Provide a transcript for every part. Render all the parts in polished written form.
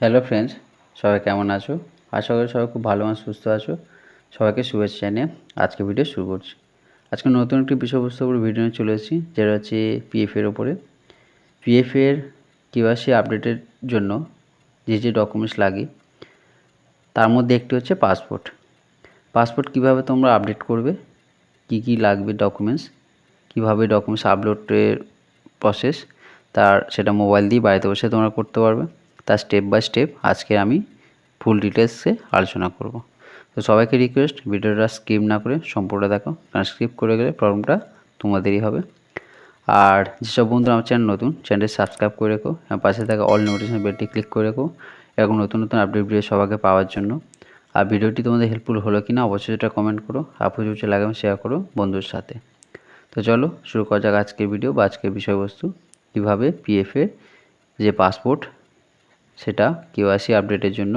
Hello friends, সবাই কেমন আছো? আশা করি সবাই খুব ভালো আর সুস্থ আছো। সবাইকে শুভেচ্ছা জানিয়ে আজকে ভিডিও শুরু করছি। আজকে নতুন একটি বিষয়বস্তুর উপর ভিডিও নিয়ে চলে এসেছি, যেটা হচ্ছে পিএফের ওপরে। পিএফের কেওয়াইসি আপডেটের জন্য যে ডকুমেন্টস লাগে তার মধ্যে একটি হচ্ছে পাসপোর্ট। পাসপোর্ট কীভাবে তোমরা আপডেট করবে, কি লাগবে ডকুমেন্টস, কীভাবে ডকুমেন্টস আপলোডের প্রসেস, সেটা মোবাইল দিয়ে বাড়িতে বসে তোমরা করতে পারবে। তার স্টেপ বাই স্টেপ আজকে আমি ফুল ডিটেলসে আলোচনা করব। তো সবাইকে রিকোয়েস্ট, ভিডিওটা স্কিপ না করে সম্পূর্ণ দেখো, কারণ স্কিপ করে গেলে প্রবলেমটা তোমাদেরই হবে। আর যেসব বন্ধুরা আমার চ্যানেল নতুন, চ্যানেলটি সাবস্ক্রাইব করে রেখো, পাশে থাকা অল নোটিফিকেশন বেলটি ক্লিক করে রেখো এরকম নতুন নতুন আপডেট ভিডিও সবাইকে পাওয়ার জন্য। আর ভিডিওটি তোমাদের হেল্পফুল হলো কি না অবশ্যই সেটা কমেন্ট করো, আর প্রচুর লাগাম শেয়ার করো বন্ধুর সাথে। তো চলো শুরু করা যাক আজকের ভিডিও বা আজকের বিষয়বস্তু। কীভাবে পিএফের যে পাসপোর্ট সেটা কেওয়াইসি আপডেটের জন্য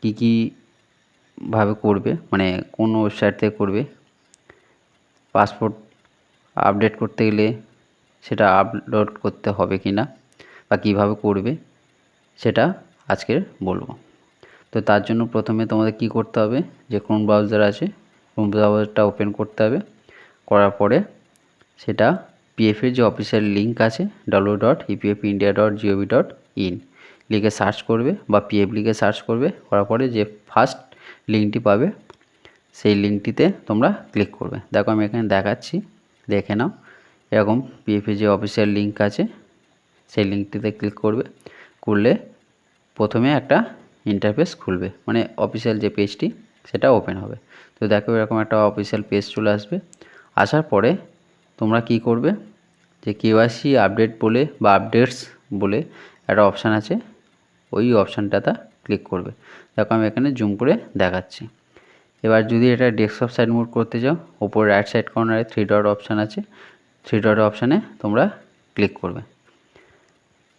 কীভাবে করবে, মানে কোন ওয়েবসাইট থেকে করবে, পাসপোর্ট আপডেট করতে গেলে সেটা আপলোড করতে হবে কি না বা কীভাবে করবে সেটা আজকের বলবো। তো তার জন্য প্রথমে তোমাদের কি করতে হবে, যে ক্রোম ব্রাউজার আছে ক্রোম ব্রাউজারটা ওপেন করতে হবে। করার পরে সেটা পিএফের যে অফিসিয়াল লিঙ্ক আছে www.epfindia.gov.in লিখে সার্চ করবে বা পিএফ লিখে সার্চ করবে। করার পরে যে ফার্স্ট লিঙ্কটি পাবে সেই লিঙ্কটিতে তোমরা ক্লিক করবে। দেখো আমি এখানে দেখাচ্ছি, দেখে নাও। এরকম পিএফের যে অফিসিয়াল লিঙ্ক আছে সেই লিঙ্কটিতে ক্লিক করবে। করলে প্রথমে একটা ইন্টারফেস খুলবে, মানে অফিসিয়াল যে পেজটি সেটা ওপেন হবে। তো দেখো এরকম একটা অফিসিয়াল পেজ চলে আসবে। আসার পরে তোমরা কি করবে, যে কেওয়াইসি আপডেট বলে বা আপডেটস বলে একটা অপশান আছে, ওই অপশানটাতে ক্লিক করবে। দেখো আমি এখানে জুম করে দেখাচ্ছি। এবার যদি এটা ডেস্কটপ সাইড মোড করতে যাও, ওপরে রাইট সাইড কর্নারে 3 ডট অপশান আছে, 3 ডট অপশানে তোমরা ক্লিক করবে।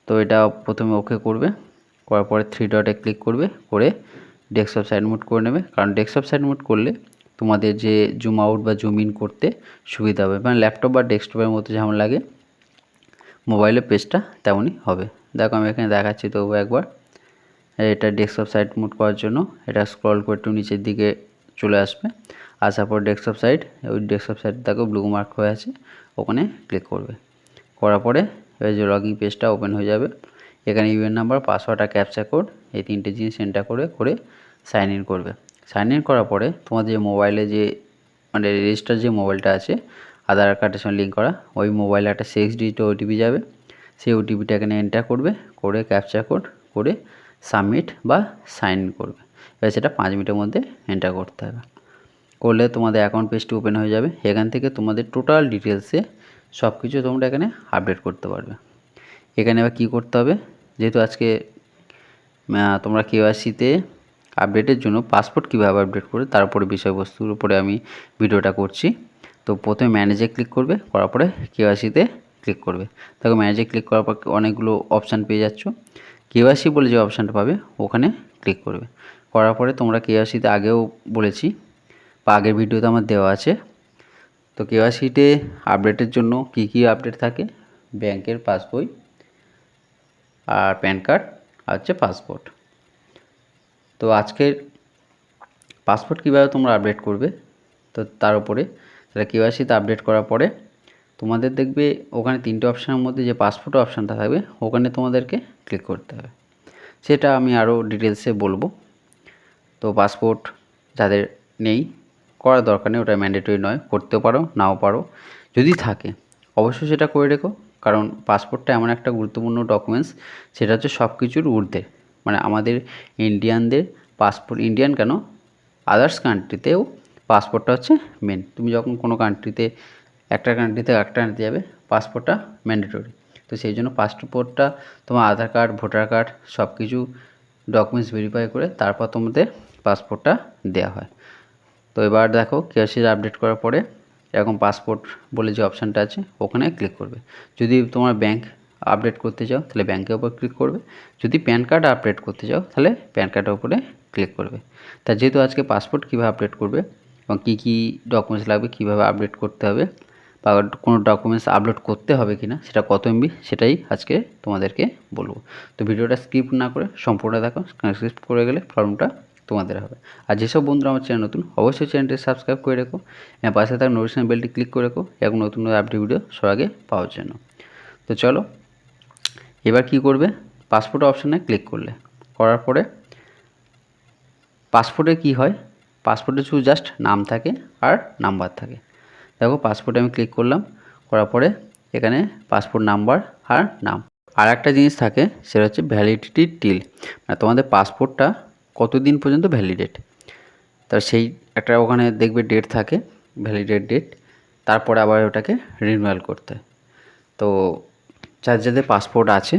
তো এটা প্রথমে ওকে করবে, করার পরে 3 ডটে ক্লিক করবে, করে ডেস্কটপ সাইড মোড করে নেবে। কারণ ডেস্কটপ সাইড মোড করলে তোমাদের যে জুম আউট বা জুম ইন করতে সুবিধা হবে, মানে ল্যাপটপ বা ডেস্কটপের মতো যেমন লাগে মোবাইলের পেজটা তেমনই হবে। দেখো আমি এখানে দেখাচ্ছি তবু একবার। এটা ডেস্কটপ সাইড মোড করার জন্য এটা স্ক্রল করে একটু নিচের দিকে চলে আসবে। আসার পর ডেস্কটপ সাইড, ওই ডেস্কটপ সাইড দেখো ব্লু মার্ক হয়ে আছে, ওখানে ক্লিক করবে। করার পরে এই যে লগইন পেজটা ওপেন হয়ে যাবে। এখানে ইউএন নাম্বার, পাসওয়ার্ড আর ক্যাপচা কোড এই তিনটে জিনিস এন্টার করে সাইন ইন করবে। সাইন ইন করার পরে তোমাদের যে মোবাইলে যে মানে রেজিস্টার যে মোবাইলটা আছে আধার কার্ডের সঙ্গে লিঙ্ক করা, ওই মোবাইলে একটা 6 ডিজিট ওটিপি যাবে। সেই ওটিপিটা এখানে এন্টার করবে, করে ক্যাপচা কোড করে সাবমিট বা সাইন ইন করবে। এবার সেটা 5 মিনিটের মধ্যে এন্টার করতে হবে। করলে তোমাদের অ্যাকাউন্ট পেজটি ওপেন হয়ে যাবে। এখান থেকে তোমাদের টোটাল ডিটেলসে সব কিছু তোমরা এখানে আপডেট করতে পারবে। এখানে এবার কী করতে হবে, যেহেতু আজকে তোমরা কেওয়াইসিতে আপডেটের জন্য পাসপোর্ট কীভাবে আপডেট করবে তার উপরে বিষয়বস্তুর উপরে আমি ভিডিওটা করছি। তো প্রথমে ম্যানেজে ক্লিক করবে, করার পরে কেওয়াইসিতে ক্লিক করবে। দেখো ম্যানেজে ক্লিক করার পর অনেকগুলো অপশান পেয়ে যাচ্ছ। কেওয়াইসি বলে যে অপশানটা পাবে ওখানে ক্লিক করবে। করার পরে তোমরা কেওয়াইসিতে আগেও বলেছি বা আগের ভিডিওতে আমার দেওয়া আছে। তো কেওয়াইসিতে আপডেটের জন্য কি আপডেট থাকে, ব্যাংকের পাসবই আর প্যান কার্ড আর হচ্ছে পাসপোর্ট। তো আজকের পাসপোর্ট কীভাবে তোমরা আপডেট করবে, তো তার উপরে তাহলে কেওয়াইসিতে আপডেট করার পরে তোমাদের দেখবে ওখানে 3টে অপশানের মধ্যে যে পাসপোর্ট অপশানটা থাকবে ওখানে তোমাদেরকে ক্লিক করতে হবে। সেটা আমি আরও ডিটেলসে বলবো। তো পাসপোর্ট যাদের নেই করার দরকার নেই, ওটা ম্যান্ডেটরি নয়, করতেও পারো নাও পারো। যদি থাকে অবশ্যই সেটা করে রেখো, কারণ পাসপোর্টটা এমন একটা গুরুত্বপূর্ণ ডকুমেন্টস, সেটা হচ্ছে সব কিছুর ঊর্ধ্বে। মানে আমাদের ইন্ডিয়ানদের পাসপোর্ট, ইন্ডিয়ান কেন আদার্স কান্ট্রিতেও পাসপোর্টটা হচ্ছে মেন। তুমি যখন কোনো কান্ট্রিতে একটা কান্ট্রি থেকে একটা কান্ট্রিতে যাবে পাসপোর্টটা ম্যান্ডেটরি। তো সেই জন্য পাসপোর্টটা তোমার আধার কার্ড, ভোটার কার্ড সব কিছু ডকুমেন্টস ভেরিফাই করে তারপর তোমাদের পাসপোর্টটা দেওয়া হয়। তো এবার দেখো কেওয়াইসি আপডেট করার পরে এরকম পাসপোর্ট বলে যে অপশানটা আছে ওখানে ক্লিক করবে। যদি তোমার ব্যাংক আপডেট করতে চাও তাহলে ব্যাংকের উপর ক্লিক করবে। যদি প্যান কার্ড আপডেট করতে চাও তাহলে প্যান কার্ডের উপরে ক্লিক করবে। তা যেহেতু আজকে পাসপোর্ট কীভাবে আপডেট করবে এবং কী ডকুমেন্টস লাগবে, কীভাবে আপডেট করতে হবে বা কোনো ডকুমেন্টস আপলোড করতে হবে কিনা, সেটা কত এমবি সেটাই আজকে তোমাদেরকে বলবো। তো ভিডিওটা স্কিপ না করে সম্পূর্ণ দেখো, স্কিপ করে গেলে প্রবলেমটা তোমাদের হবে। আর যেসব বন্ধুরা আমার চ্যানেল নতুন, অবশ্যই চ্যানেলটি সাবস্ক্রাইব করে রেখো, পাশে থাকা নোটিফিকেশন বেলটি ক্লিক করে রেখো এবং নতুন আপডেট ভিডিও সবার আগে পাওয়ার জন্য। তো চলো এবার কি করবে, পাসপোর্ট অপশানে ক্লিক করার পরে পাসপোর্টে কি হয়, পাসপোর্টে শুধু জাস্ট নাম থাকে আর নাম্বার থাকে। দেখো পাসপোর্টে আমি ক্লিক করার পরে এখানে পাসপোর্ট নাম্বার আর নাম। আর একটা জিনিস থাকে সেটা হচ্ছে ভ্যালিডিটি টিল, মানে তোমাদের পাসপোর্টটা কতদিন পর্যন্ত ভ্যালিডেট, তার সেই একটা ওখানে দেখবে ডেট থাকে, ভ্যালিডেট ডেট, তারপরে আবার ওটাকে রিনিউয়াল করতে হয়। তো যাদের পাসপোর্ট আছে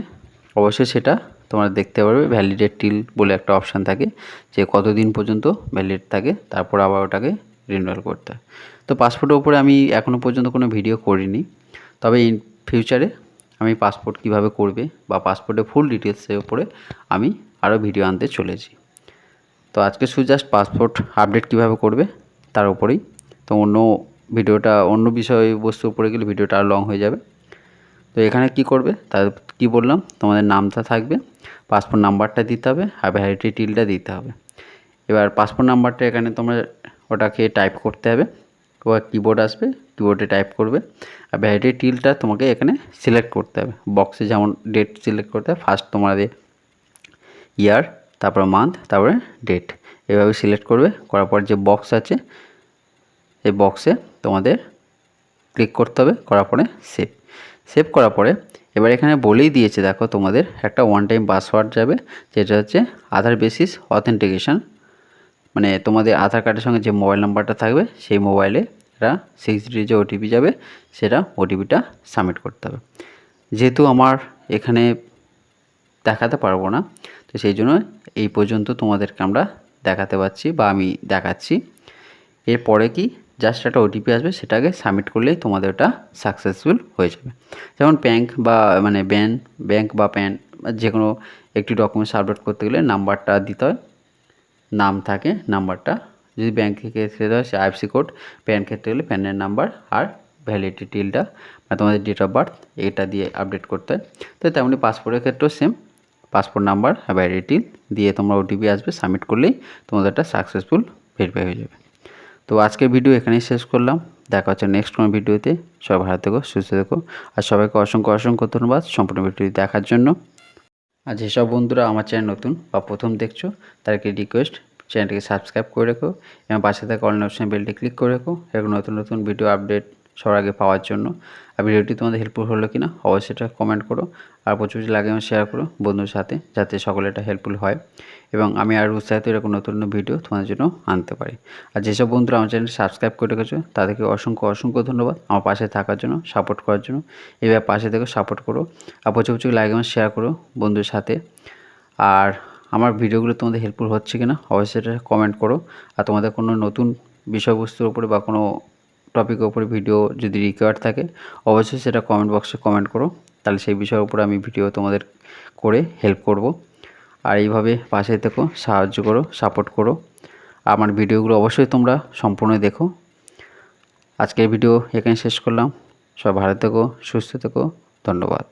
অবশ্যই সেটা তোমরা দেখতে পারবে, ভ্যালিডেট টিল বলে একটা অপশান থাকে যে কতদিন পর্যন্ত ভ্যালিড থাকে, তারপর আবার ওটাকে রিনিউয়াল করতে হয়। তো পাসপোর্টের উপরে আমি এখনও পর্যন্ত কোনো ভিডিও করিনি, তবে ইন ফিউচারে আমি পাসপোর্ট কিভাবে করবে বা পাসপোর্টের ফুল ডিটেলসের উপরে আমি আরও ভিডিও আনতে চলেছি। তো আজকে শুধু জাস্ট পাসপোর্ট আপডেট কীভাবে করবে তার উপরেই, তো অন্য বিষয়বস্তুর উপরে গেলে ভিডিওটা আরও লং হয়ে যাবে। তো এখানে কি করবে, তার কি বললাম, তোমাদের নামটা থাকবে, পাসপোর্ট নাম্বারটা দিতে হবে আর ভ্যালিডিটি টিলটা দিতে হবে। এবার পাসপোর্ট নাম্বারটা এখানে তোমরা ওটাকে টাইপ করতে হবে, কিবোর্ড আসবে, কিবোর্ডে টাইপ করবে। আর ভ্যালিডিটি টিলটা তোমাকে এখানে সিলেক্ট করতে হবে, বক্সে যেমন ডেট সিলেক্ট করতে হবে, ফার্স্ট তোমাদের ইয়ার, তারপর মান্থ, তারপরে ডেট, এভাবে সিলেক্ট করার পর যে বক্স আছে এই বক্সে তোমাদের ক্লিক করতে হবে, করার পরে সেভ করার পরে এবার এখানে বলেই দিয়েছে, দেখো তোমাদের একটা ওয়ান টাইম পাসওয়ার্ড যাবে, যেটা হচ্ছে আধার বেসিস অথেন্টিকেশন, মানে তোমাদের আধার কার্ডের সঙ্গে যে মোবাইল নাম্বারটা থাকবে সেই মোবাইলে একটা 6 ডিজিট যে ওটিপি যাবে, সেটা ওটিপিটা সাবমিট করতে হবে। যেহেতু আমার এখানে দেখাতে পারবো না, তো সেই জন্য এই পর্যন্ত তোমাদেরকে আমরা দেখাতে পারছি বা আমি দেখাচ্ছি। এরপরে কি জাস্ট একটা ওটিপি আসবে, সেটাকে সাবমিট করলেই তোমাদের ওটা সাকসেসফুল হয়ে যাবে। যেমন ব্যাংক বা প্যান যে কোনো একটি ডকুমেন্টস আপলোড করতে গেলে নাম্বারটা দিতে হয়, নাম থাকে, নাম্বারটা যদি ব্যাংক থেকে দিতে হয় সে আইএফসি কোড, প্যান ক্ষেত্রে গেলে প্যানের নাম্বার আর ভ্যালিডিটি টিলটা মানে তোমাদের ডেট অফ বার্থ এটা দিয়ে আপডেট করতে হয়। তো তেমনি পাসপোর্টের ক্ষেত্রেও সেম, পাসপোর্ট নাম্বার আর ভ্যালিডিটি দিয়ে তোমরা ওটিপি আসবে, সাবমিট করলেই তোমাদের একটা সাকসেসফুল ভেরিফাই হয়ে যাবে। তো আজকের ভিডিও এখানেই শেষ করলাম, দেখা হচ্ছে নেক্সট কোনো ভিডিওতে। সবাই ভালো থেকো, সুস্থ থেকো, আর সবাইকে অসংখ্য ধন্যবাদ সম্পূর্ণ ভিডিওটি দেখার জন্য। আর যেসব বন্ধুরা আমার চ্যানেল নতুন বা প্রথম দেখছো তাদেরকে রিকোয়েস্ট, চ্যানেলটিকে সাবস্ক্রাইব করে রেখো এবং পাশে থাকা অল নোটিফিকেশন বেলটি ক্লিক করে রেখো এরকম নতুন ভিডিও আপডেট সবার আগে পাওয়ার জন্য। আর ভিডিওটি তোমাদের হেল্পফুল হলো কিনা অবশ্যই এটা কমেন্ট করো, আর প্রচুর লাগে এবং শেয়ার করো বন্ধুর সাথে, যাতে সকলে এটা হেল্পফুল হয় এবং আমি আর উৎসাহিত এরকম নতুন ভিডিও তোমাদের জন্য আনতে পারি। আর যেসব বন্ধুরা আমার চ্যানেল সাবস্ক্রাইব করে রেখেছো তাদেরকে অসংখ্য ধন্যবাদ আমার পাশে থাকার জন্য, সাপোর্ট করার জন্য। এবার পাশে থেকে সাপোর্ট করো আর প্রচুর লাইক এবং শেয়ার করো বন্ধুর সাথে। আর আমার ভিডিওগুলো তোমাদের হেল্পফুল হচ্ছে কিনা অবশ্যই এটা কমেন্ট করো। আর তোমাদের কোনো নতুন বিষয়বস্তুর উপরে বা কোনো টপিকের উপরে ভিডিও যদি রিকোয়ার্ড থাকে অবশ্যই সেটা কমেন্ট বক্সে কমেন্ট করো, তাহলে সেই বিষয়ের উপরে আমি ভিডিও তোমাদের করে হেল্প করব। আর এইভাবে পাশে থেকো, সাহায্য করো, সাপোর্ট করো। আমার ভিডিওগুলো অবশ্যই তোমরা সম্পূর্ণ দেখো। আজকের ভিডিও এখানে শেষ করলাম, সবাই ভালো থেকো, সুস্থ থেকো, ধন্যবাদ।